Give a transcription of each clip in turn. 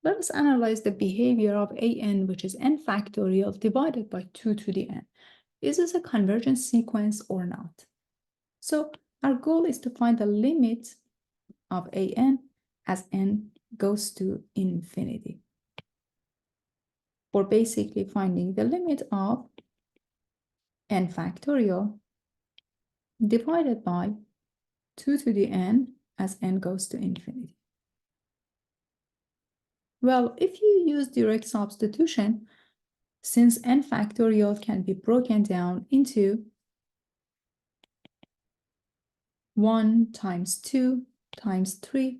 Let us analyze the behavior of an, which is n factorial divided by 2 to the n. Is this a convergent sequence or not? So our goal is to find the limit of an as n goes to infinity. Or basically finding the limit of n factorial divided by 2 to the n as n goes to infinity. Well, if you use direct substitution, since n factorial can be broken down into 1 times 2 times 3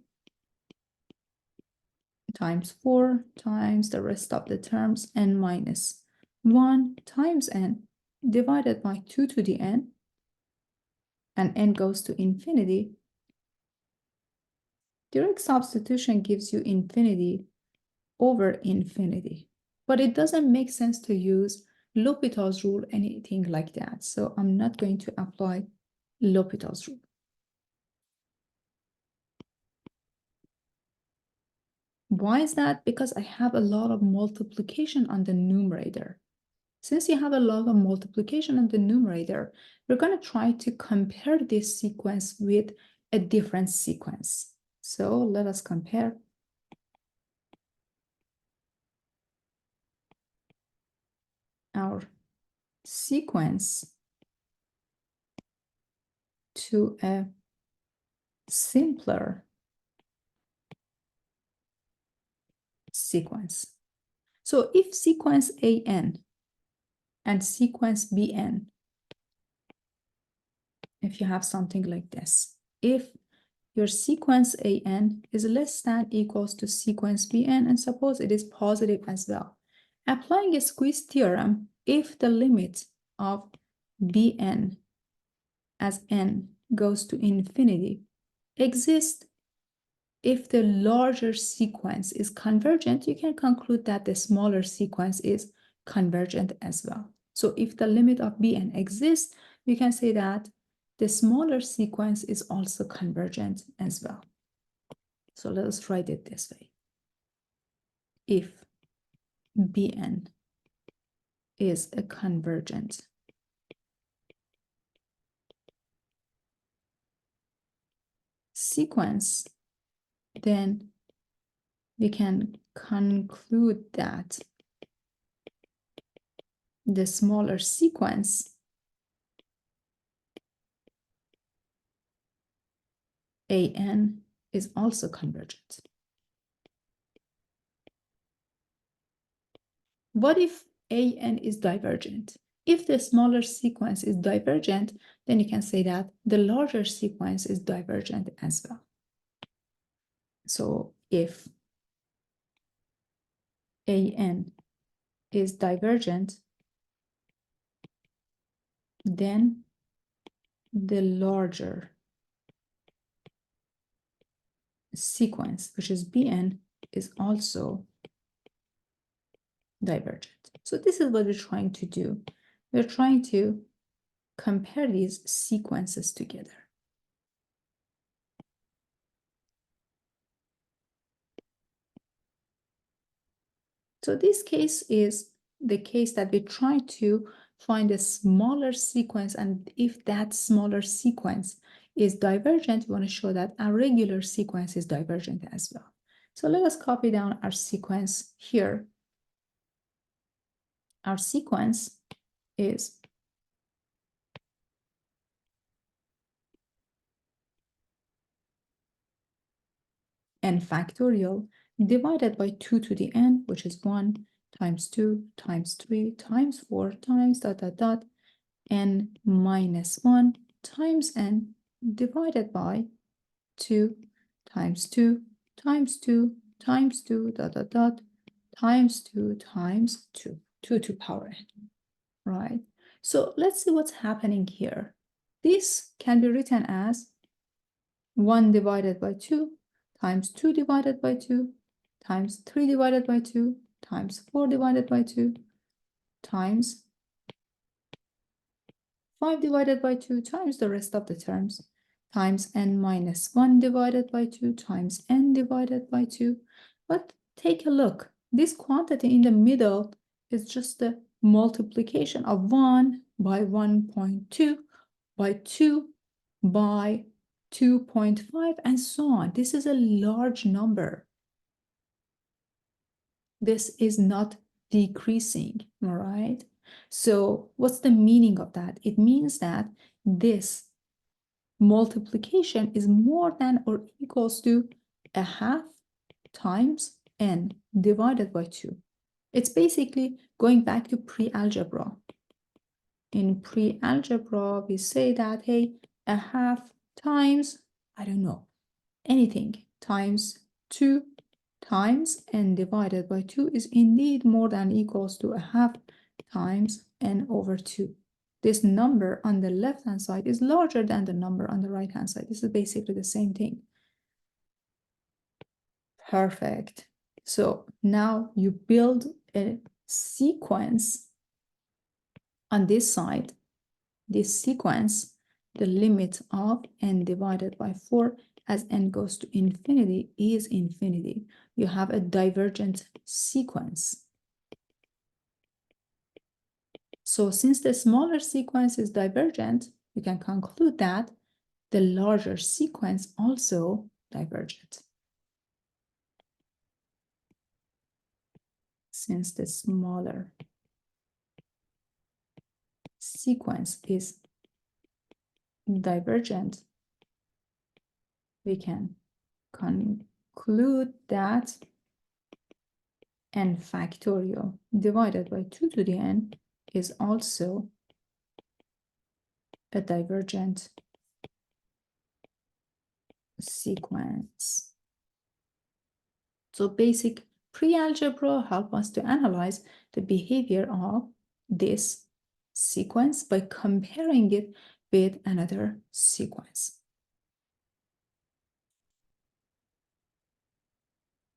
times 4 times the rest of the terms n minus 1 times n divided by 2 to the n, and n goes to infinity, direct substitution gives you infinity over infinity. But it doesn't make sense to use L'Hopital's rule, anything like that. So I'm not going to apply L'Hopital's rule. Why is that? Because I have a lot of multiplication on the numerator. Since you have a lot of multiplication on the numerator, we're going to try to compare this sequence with a different sequence. So let us compare. Our sequence to a simpler sequence. So if sequence an and sequence bn, if you have something like this, if your sequence an is less than equals to sequence bn, and suppose it is positive as well, applying a squeeze theorem, if the limit of bn as n goes to infinity exists, if the larger sequence is convergent, you can conclude that the smaller sequence is convergent as well. So if the limit of bn exists, you can say that the smaller sequence is also convergent as well. So let us write it this way. If bn is a convergent sequence, then we can conclude that the smaller sequence an is also convergent. What if an is divergent? If the smaller sequence is divergent, then you can say that the larger sequence is divergent as well. So if an is divergent, then the larger sequence, which is bn, is also divergent. So this is what we're trying to do. We're trying to compare these sequences together. So this case is the case that we try to find a smaller sequence, and if that smaller sequence is divergent, we want to show that our regular sequence is divergent as well. So let us copy down our sequence here. Our sequence is n factorial divided by 2 to the n, which is 1 times 2 times 3 times 4 times ... n minus 1 times n divided by 2 times 2 times 2 times 2 times 2 times 2, 2 to power n, right? So let's see what's happening here. This can be written as 1 divided by 2 times 2 divided by 2 times 3 divided by 2 times 4 divided by 2 times 5 divided by 2 times the rest of the terms times n minus 1 divided by 2 times n divided by 2. But take a look. This quantity in the middle is just the multiplication of 1 by 1.2 by 2 by 2.5 and so on. This is a large number. This is not decreasing, all right? So what's the meaning of that? It means that this multiplication is more than or equals to a half times n divided by 2. It's basically going back to pre-algebra. In pre-algebra, we say that, hey, a half times, I don't know, anything, times 2 times n divided by 2 is indeed more than equals to a half times n over 2. This number on the left-hand side is larger than the number on the right-hand side. This is basically the same thing. Perfect. So now you build a sequence on this side. This sequence, the limit of n divided by 4 as n goes to infinity is infinity. You have a divergent sequence. So since the smaller sequence is divergent, you can conclude that the larger sequence also divergent. Since the smaller sequence is divergent, we can conclude that n factorial divided by 2 to the n is also a divergent sequence. So basic pre-algebra help us to analyze the behavior of this sequence by comparing it with another sequence.